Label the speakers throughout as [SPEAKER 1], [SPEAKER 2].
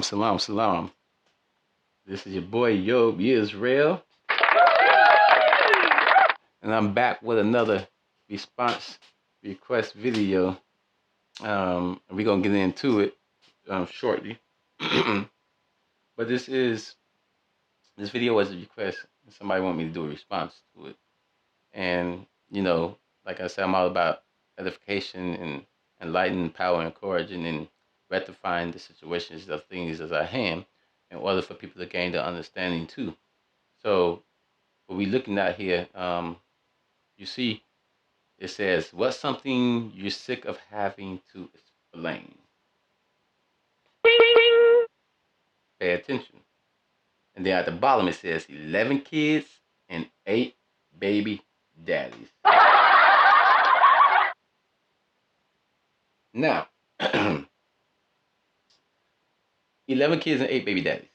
[SPEAKER 1] Salam, salam. This is your boy Yob Israel, and I'm back with another response request video. We're gonna get into it shortly, but this video was a request. Somebody wanted me to do a response to it, and like I said, I'm all about edification and enlightening, power, encouraging, and rectifying the situations of things as I am, in order for people to gain the understanding too. So what we're looking at here, you see, it says, what's something you're sick of having to explain? Pay attention. And then at the bottom it says 11 kids and 8 baby daddies. Now, 11 kids and 8 baby daddies.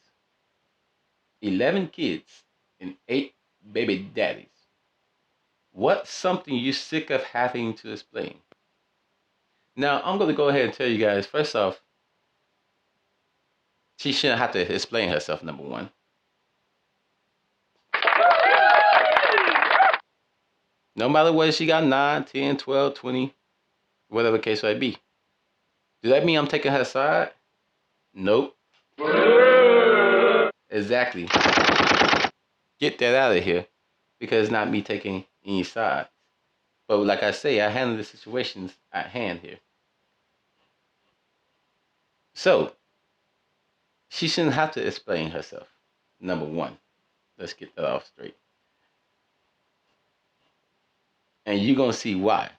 [SPEAKER 1] 11 kids and 8 baby daddies. What's something you're sick of having to explain? Now, I'm going to go ahead and tell you guys, first off, she shouldn't have to explain herself, number one. No matter whether she got 9, 10, 12, 20, whatever the case might be. Does that mean I'm taking her side? Nope. Exactly. Get that out of here, because it's not me taking any side. But like I say, I handle the situations at hand here. So, she shouldn't have to explain herself, number one. Let's get that off straight. And you're going to see why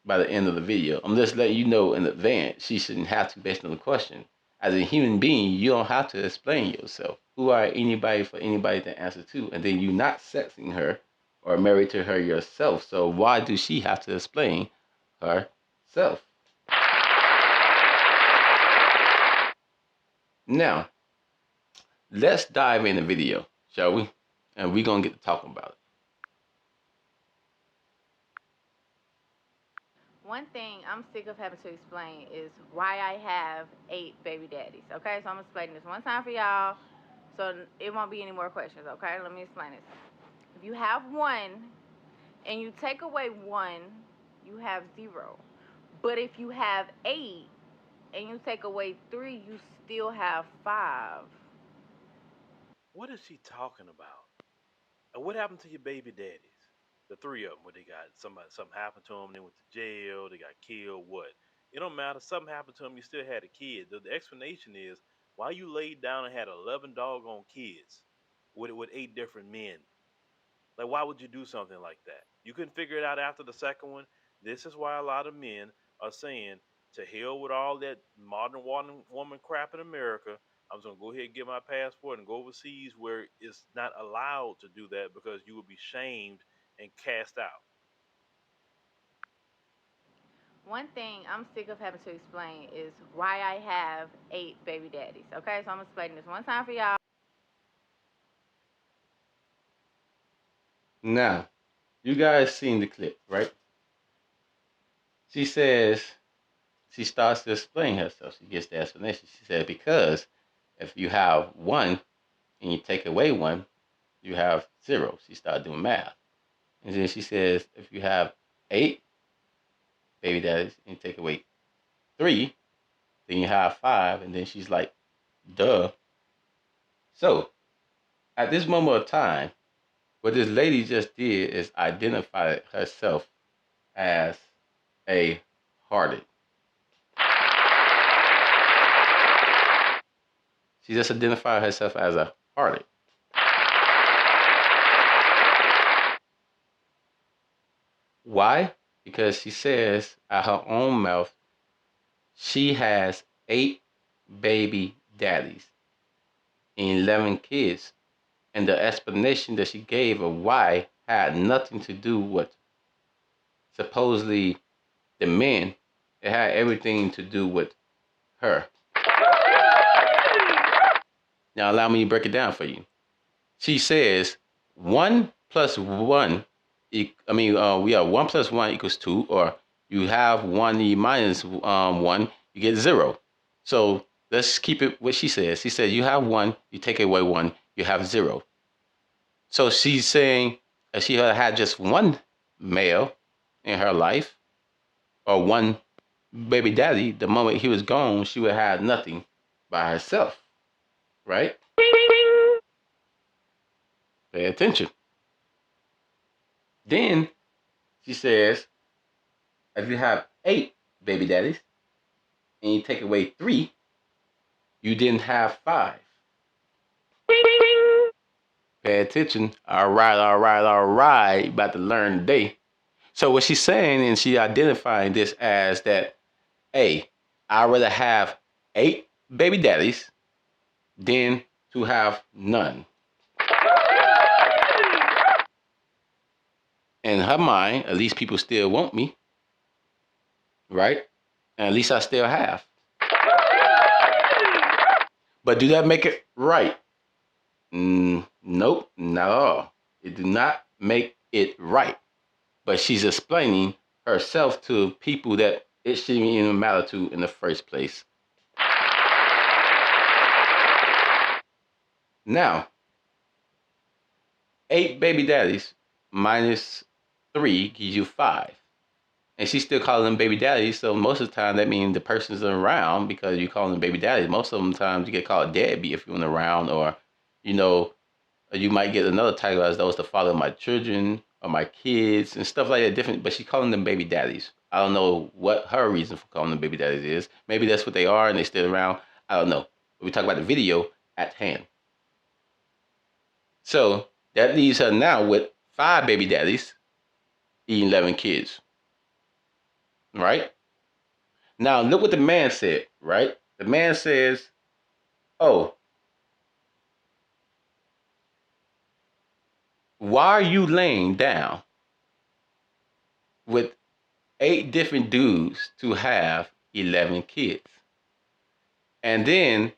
[SPEAKER 1] by the end of the video. I'm just letting you know in advance, she shouldn't have to based on the question. As a human being, you don't have to explain yourself. Who are anybody for anybody to answer to? And then you're not sexing her or married to her yourself. So why do she have to explain herself? Now, let's dive in the video, shall we? And we're going to get to talking about it.
[SPEAKER 2] One thing I'm sick of having to explain is why I have 8 baby daddies. Okay, so I'm explaining this one time for y'all, so it won't be any more questions. Okay, let me explain this. If you have one and you take away one, you have 0. But if you have 8 and you take away 3, you still have 5.
[SPEAKER 3] What is she talking about? And what happened to your baby daddies? The 3 of them, what they got? Something happened to them. They went to jail. They got killed. What? It don't matter. Something happened to them. You still had a kid. The explanation is why you laid down and had 11 doggone kids with 8 different men. Like, why would you do something like that? You couldn't figure it out after the second one. This is why a lot of men are saying, to hell with all that modern woman crap in America. I'm just going to go ahead and get my passport and go overseas where it's not allowed to do that because you would be shamed and cast out.
[SPEAKER 2] One thing I'm sick of having to explain is why I have 8 baby daddies. Okay, so I'm explaining this one time for y'all.
[SPEAKER 1] Now, you guys seen the clip, right? She says, she starts to explain herself. She gets the explanation. She said, because if you have 1 and you take away 1, you have 0. She started doing math. And then she says, if you have 8 baby daddies and you take away 3, then you have 5. And then she's like, duh. So, at this moment of time, what this lady just did is identify herself as a hearted. She just identified herself as a hearted. Why? Because she says at her own mouth, she has 8 baby daddies and 11 kids. And the explanation that she gave of why had nothing to do with supposedly the men. It had everything to do with her. Now allow me to break it down for you. She says 1 plus 1, we have 1 plus 1 equals 2, or you have 1, you minus 1, you get 0. So let's keep it what she says. She said, you have one, you take away one, you have 0. So she's saying if she had just one male in her life or one baby daddy, the moment he was gone, she would have nothing by herself, right? Pay attention. Then she says, if you have 8 baby daddies and you take away 3, you didn't have 5. Pay attention. All right. About to learn today. So what she's saying, and she identifying this as that, hey, I'd rather have 8 baby daddies than to have none. In her mind, at least people still want me, right? And at least I still have. But do that make it right? Nope, not at all. It do not make it right. But she's explaining herself to people that it shouldn't even matter to in the first place. Now, 8 baby daddies minus 3 gives you 5. And she's still calling them baby daddies, so most of the time that means the person's around because you call them baby daddies. Most of them times you get called deadbeat if you're around, or you might get another title as though it's the father of my children or my kids and stuff like that. Different, but she's calling them baby daddies. I don't know what her reason for calling them baby daddies is. Maybe that's what they are and they still around. I don't know. But we talk about the video at hand. So that leaves her now with 5 baby daddies, 11 kids. Right? Now, look what the man said, right? The man says, oh, why are you laying down with 8 different dudes to have 11 kids? And then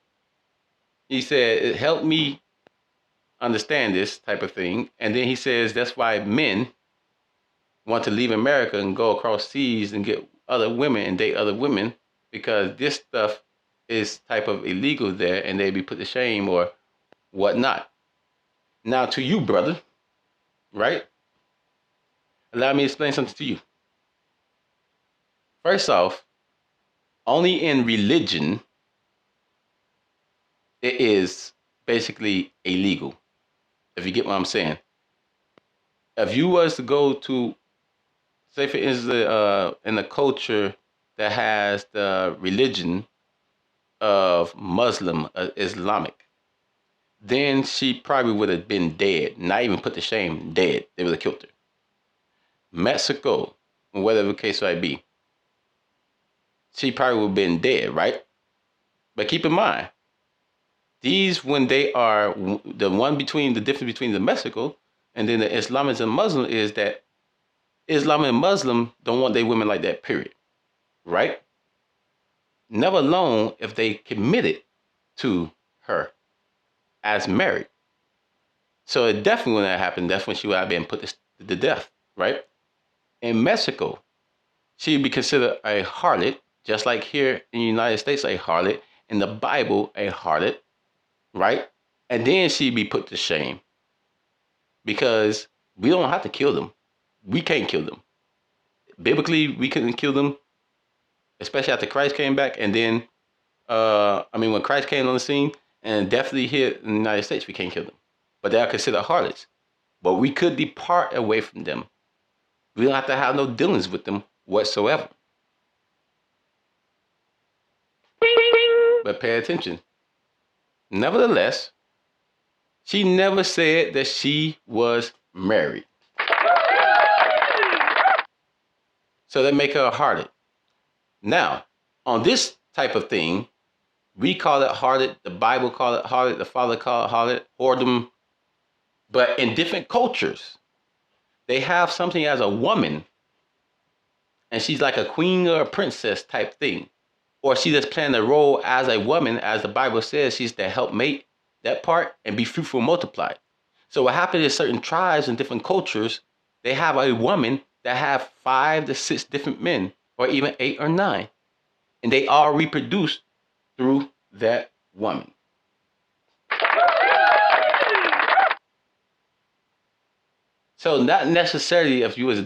[SPEAKER 1] he said, it helped me understand this type of thing. And then he says, that's why men want to leave America and go across seas and get other women and date other women, because this stuff is type of illegal there and they be put to shame or whatnot. Now to you, brother, right? Allow me to explain something to you. First off, only in religion it is basically illegal, if you get what I'm saying. If you was to go to, say for instance, in a culture that has the religion of Muslim, Islamic, then she probably would have been dead, not even put to shame, dead. They would have killed her. Mexico, whatever the case might be, she probably would have been dead, right? But keep in mind, these, when they are the difference between the Mexico and then the Islamic and Muslim is that Islam and Muslim don't want their women like that, period. Right? Never alone if they committed to her as married. So it definitely wouldn't have happened. That's when she would have been put to death, right? In Mexico, she would be considered a harlot, just like here in the United States, a harlot. In the Bible, a harlot, right? And then she'd be put to shame because we don't have to kill them. We can't kill them. Biblically, we couldn't kill them, especially after Christ came back. And then, when Christ came on the scene, and definitely here in the United States, we can't kill them. But they are considered harlots. But we could depart away from them. We don't have to have no dealings with them whatsoever. But pay attention. Nevertheless, she never said that she was married. So that make her a harlot. Now, on this type of thing, we call it harlot, the Bible call it harlot, the Father call it harlot, whoredom. But in different cultures, they have something as a woman, and she's like a queen or a princess type thing. Or she just playing the role as a woman, as the Bible says, she's the helpmate, that part, and be fruitful and multiply. So what happens is certain tribes and different cultures, they have a woman that have 5 to 6 different men, or even 8 or 9. And they all reproduce through that woman. So not necessarily if you was in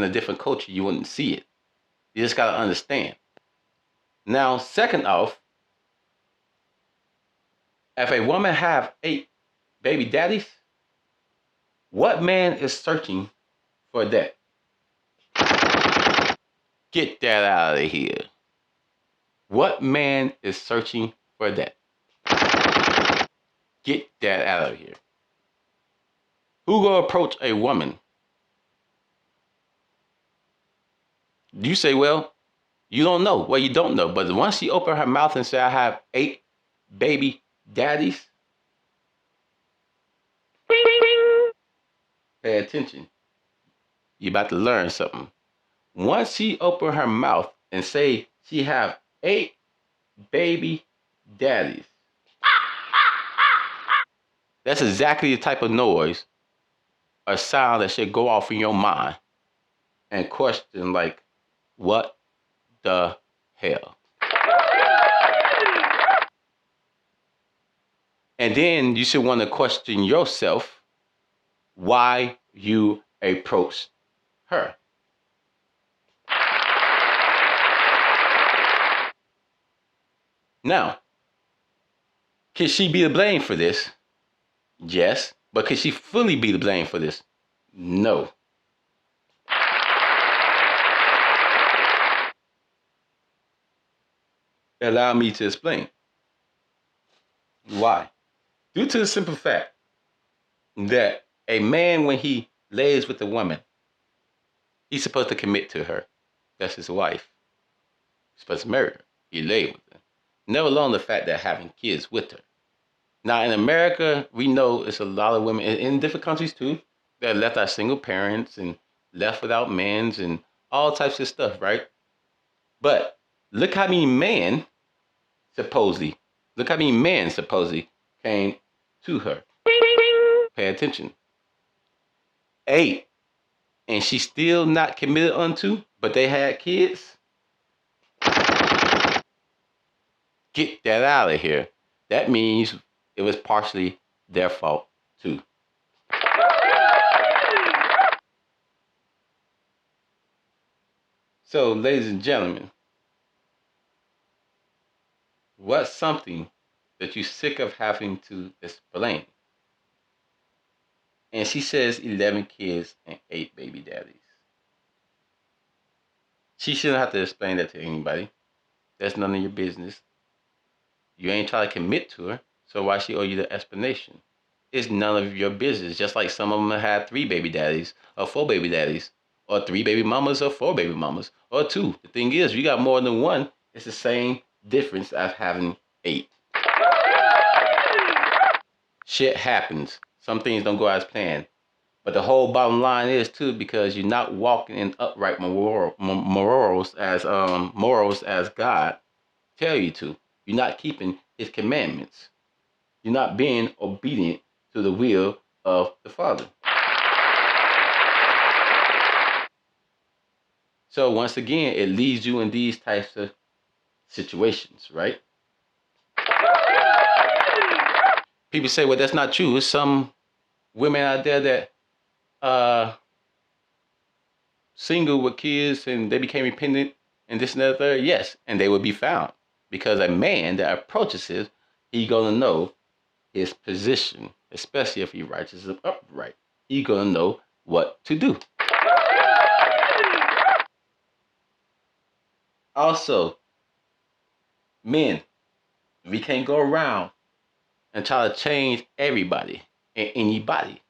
[SPEAKER 1] a different culture, you wouldn't see it. You just gotta understand. Now, second off, if a woman have 8 baby daddies, what man is searching for that? Get that out of here. What man is searching for that? Get that out of here. Who gonna approach a woman? You say, well, you don't know. Well, you don't know. But once she opened her mouth and said, I have 8 baby daddies, pay attention. You're about to learn something. Once she opened her mouth and say she have 8 baby daddies, that's exactly the type of noise or sound that should go off in your mind and question like, what the hell? And then you should want to question yourself why you approached her. Now, can she be to blame for this? Yes. But can she fully be to blame for this? No. Allow me to explain. Why? Due to the simple fact that a man, when he lays with a woman, he's supposed to commit to her. That's his wife. He's supposed to marry her. He lay with her. Never alone the fact that having kids with her. Now, in America, we know it's a lot of women, in different countries too, that left out single parents and left without men and all types of stuff, right? But look how many men supposedly came to her. Pay attention. 8. And she's still not committed unto, but they had kids. Get that out of here. That means it was partially their fault too. So, ladies and gentlemen, what's something that you're sick of having to explain? And she says 11 kids and 8 baby daddies. She shouldn't have to explain that to anybody. That's none of your business. You ain't trying to commit to her, so why she owe you the explanation? It's none of your business. Just like some of them had 3 baby daddies or 4 baby daddies, or 3 baby mamas or 4 baby mamas, or 2. The thing is, you got more than one, it's the same difference as having 8. Shit happens. Some things don't go as planned. But the whole bottom line is too, because you're not walking in upright morals as God tell you to. You're not keeping His commandments. You're not being obedient to the will of the Father. So once again, it leads you in these types of situations, right? People say, well, that's not true. There's some women out there that single with kids and they became independent and this and that third. Yes, and they will be found. Because a man that approaches it, he gonna know his position, especially if he righteous and upright. He gonna know what to do. Also, men, we can't go around and try to change everybody and anybody.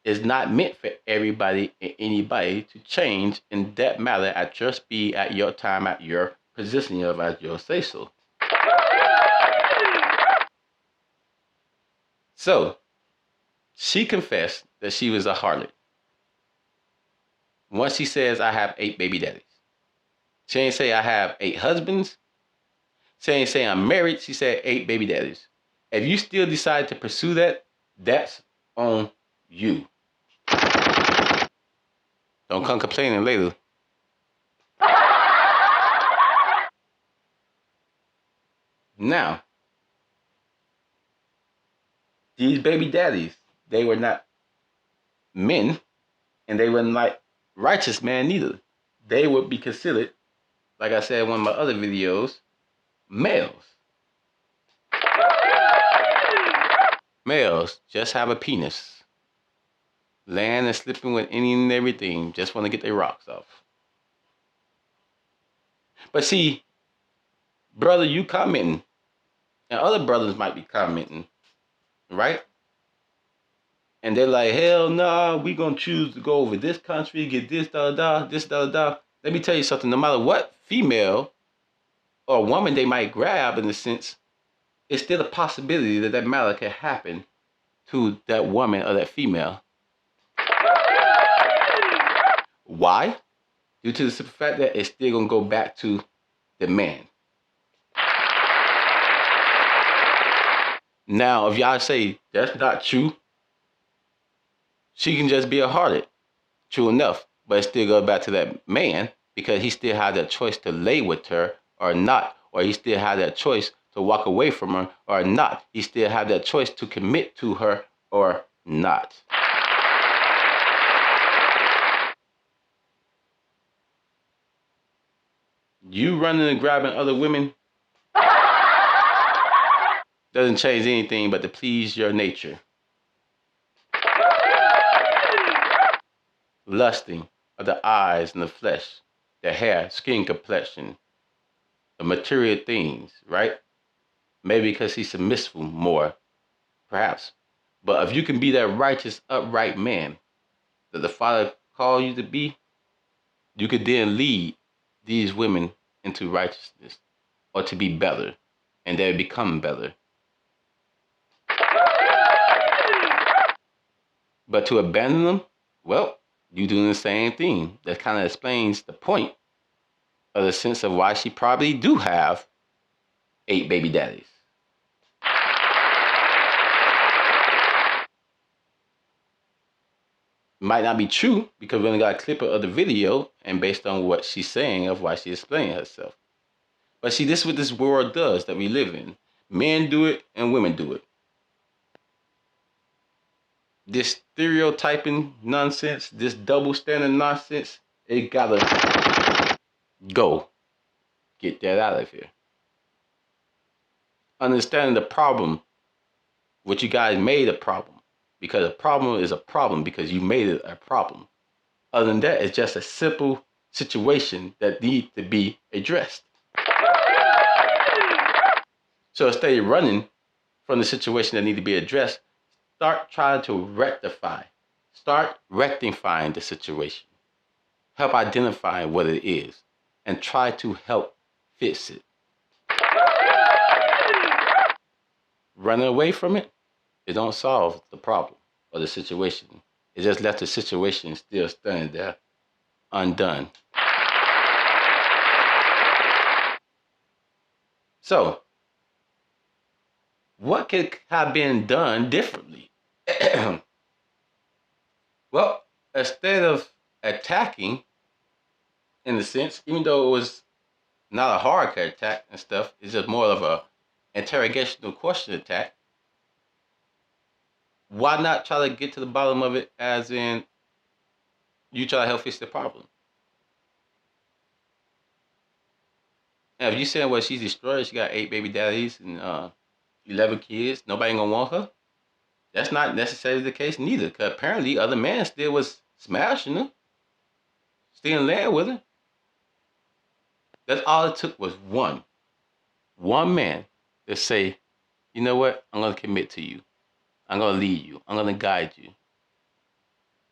[SPEAKER 1] It's not meant for everybody and anybody to change in that matter at your speed, at your time, at your position of as your say so. So, she confessed that she was a harlot. Once she says, I have 8 baby daddies. She ain't say I have 8 husbands. She ain't say I'm married. She said 8 baby daddies. If you still decide to pursue that, that's on you. Don't come complaining later. Now, these baby daddies, they were not men, and they were not righteous men neither. They would be considered, like I said in one of my other videos, males. Males just have a penis. Laying and sleeping with any and everything. Just want to get their rocks off. But see, brother, you commenting, and other brothers might be commenting, right? And they're like, hell no, we gonna choose to go over this country, get this, this, Let me tell you something, no matter what female or woman they might grab, in a sense, it's still a possibility that that matter can happen to that woman or that female. Why? Due to the simple fact that it's still gonna go back to the man. Now, if y'all say that's not true, she can just be a harlot. True enough, but it still goes back to that man, because he still had that choice to lay with her or not, or he still had that choice to walk away from her or not. He still had that choice to commit to her or not. You running and grabbing other women doesn't change anything but to please your nature. Lusting of the eyes and the flesh, the hair, skin complexion, the material things, right? Maybe because he's submissive more, perhaps. But if you can be that righteous, upright man that the Father called you to be, you could then lead these women into righteousness or to be better, and they become better. But to abandon them, well, you doing the same thing. That kind of explains the point of the sense of why she probably do have 8 baby daddies. Might not be true, because we only got a clip of the video and based on what she's saying of why she's explaining herself. But see, this is what this world does that we live in. Men do it and women do it. This stereotyping nonsense, this double standard nonsense, it gotta go. Get that out of here. Understanding the problem, what you guys made a problem. Because a problem is a problem because you made it a problem. Other than that, it's just a simple situation that needs to be addressed. So instead of running from the situation that needs to be addressed, start trying to rectify. Start rectifying the situation. Help identify what it is and try to help fix it. Running away from it, it don't solve the problem or the situation. It just left the situation still standing there, undone. So, what could have been done differently? Well, instead of attacking, in a sense, even though it was not a hard attack and stuff, it's just more of a interrogational question attack. Why not try to get to the bottom of it, as in you try to help fix the problem? And if you saying, well, she's destroyed, she got 8 baby daddies and 11 kids, nobody gonna want her, that's not necessarily the case neither, because apparently other men still was smashing her, still in land with her. That's all it took was one man to say, you know what, I'm gonna commit to you. I'm going to lead you. I'm going to guide you.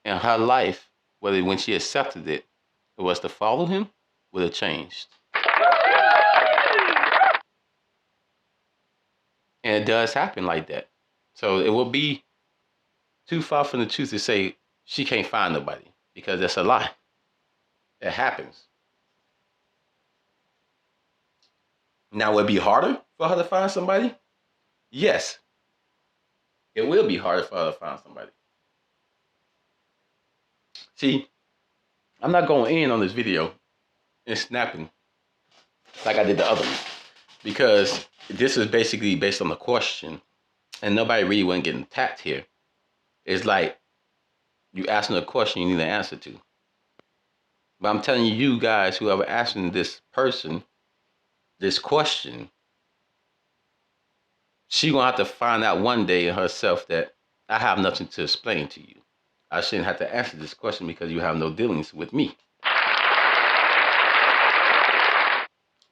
[SPEAKER 1] And her life, whether when she accepted it, it was to follow him, would have changed. And it does happen like that. So it will be too far from the truth to say she can't find nobody, because that's a lie. It happens. Now, will it be harder for her to find somebody? Yes. It will be harder for her to find somebody. See, I'm not going in on this video and snapping like I did the other one, because this is basically based on the question and nobody really wasn't getting attacked here. It's like you asking a question you need an answer to. But I'm telling you guys, whoever asking this person this question, she gonna have to find out one day in herself that I have nothing to explain to you. I shouldn't have to answer this question because you have no dealings with me.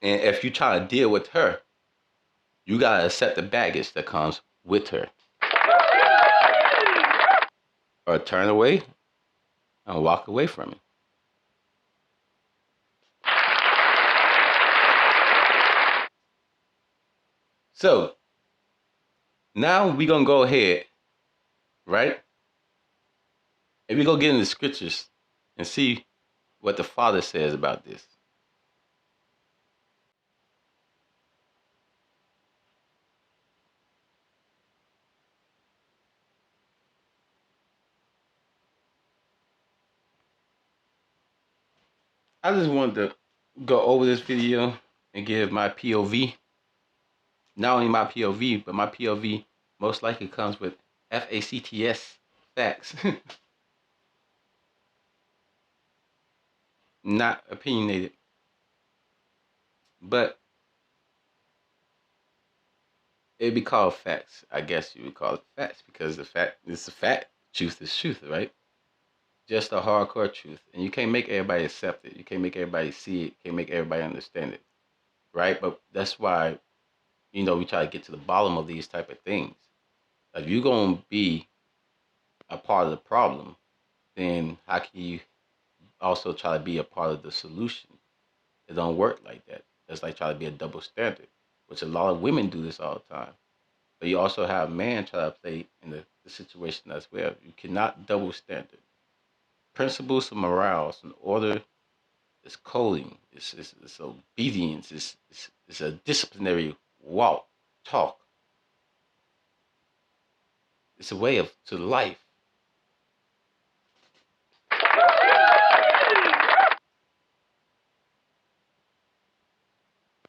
[SPEAKER 1] And if you try to deal with her, you gotta accept the baggage that comes with her. Or turn away and walk away from it. So now we're gonna go ahead, right? And we're gonna get into the scriptures and see what the Father says about this. I just wanted to go over this video and give my POV. Not only my POV, but my POV most likely comes with FACTS, facts. Not opinionated. But it'd be called facts. I guess you would call it facts because the fact is a fact. Truth is truth, right? Just a hardcore truth. And you can't make everybody accept it. You can't make everybody see it. You can't make everybody understand it. Right? But that's why, we try to get to the bottom of these type of things. If you're going to be a part of the problem, then how can you also try to be a part of the solution? It don't work like that. It's like trying to be a double standard, which a lot of women do this all the time. But you also have men try to play in the situation as well. You cannot double standard. Principles of morals and order is coding, it's obedience, it's a disciplinary walk, talk. It's a way to life.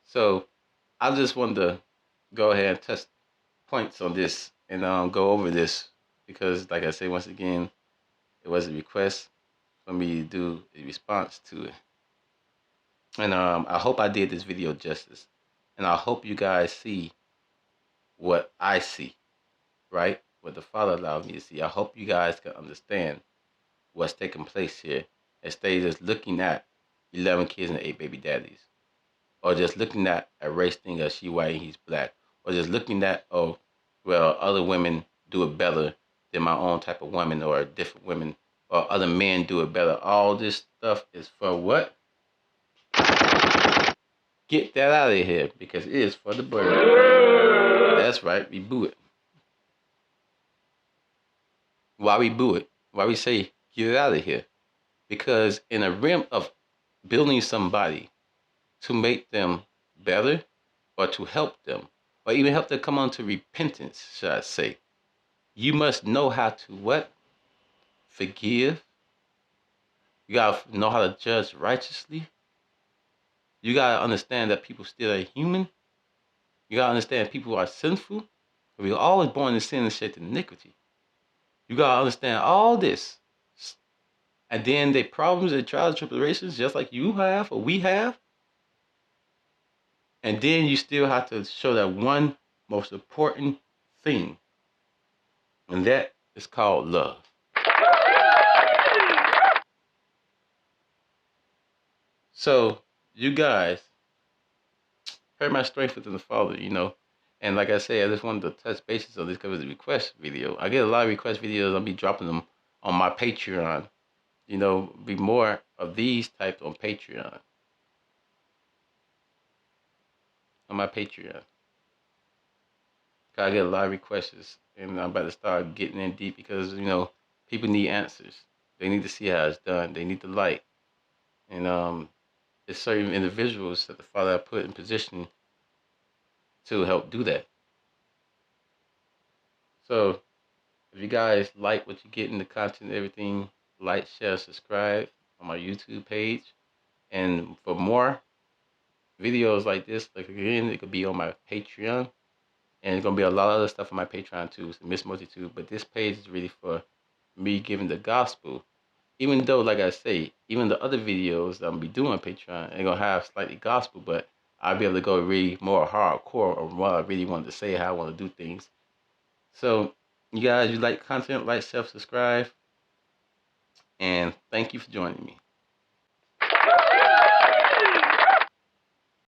[SPEAKER 1] So I just wanted to go ahead and touch points on this and go over this because, like I say, once again, it was a request for me to do a response to it. And I hope I did this video justice. And I hope you guys see what I see, right? What the Father allowed me to see. I hope you guys can understand what's taking place here instead of just looking at 11 kids and 8 baby daddies. Or just looking at a race thing of she white and he's black. Or just looking at, other women do it better than my own type of woman or different women. Or other men do it better. All this stuff is for what? Get that out of here because it is for the bird. That's right, we boo it. Why we boo it? Why we say get it out of here? Because in a realm of building somebody to make them better or to help them or even help them come on to repentance, should I say, you must know how to what? Forgive. You gotta know how to judge righteously. You gotta understand that people still are human. You gotta understand people are sinful. We are always born in sin and shaped in iniquity. You gotta understand all this. And then their problems, their trials, tribulations, just like you have or we have. And then you still have to show that one most important thing. And that is called love. So, you guys, pray my strength within the Father, And like I say, I just wanted to touch bases on this because it's a request video. I get a lot of request videos. I'll be dropping them on my Patreon. Be more of these types on Patreon. On my Patreon. I get a lot of requests, and I'm about to start getting in deep because, people need answers. They need to see how it's done. They need the light. And it's certain individuals that the Father put in position to help do that. So, if you guys like what you get in the content and everything, like, share, subscribe on my YouTube page. And for more videos like this, like again, it could be on my Patreon. And there's gonna be a lot of other stuff on my Patreon too, so Miss Multitude. But this page is really for me giving the gospel. Even though, like I say, even the other videos that I'm gonna be doing on Patreon, they're gonna have slightly gospel, but I'll be able to go really more hardcore on what I really wanted to say, how I want to do things. So, you guys, you like content, like, subscribe, and thank you for joining me.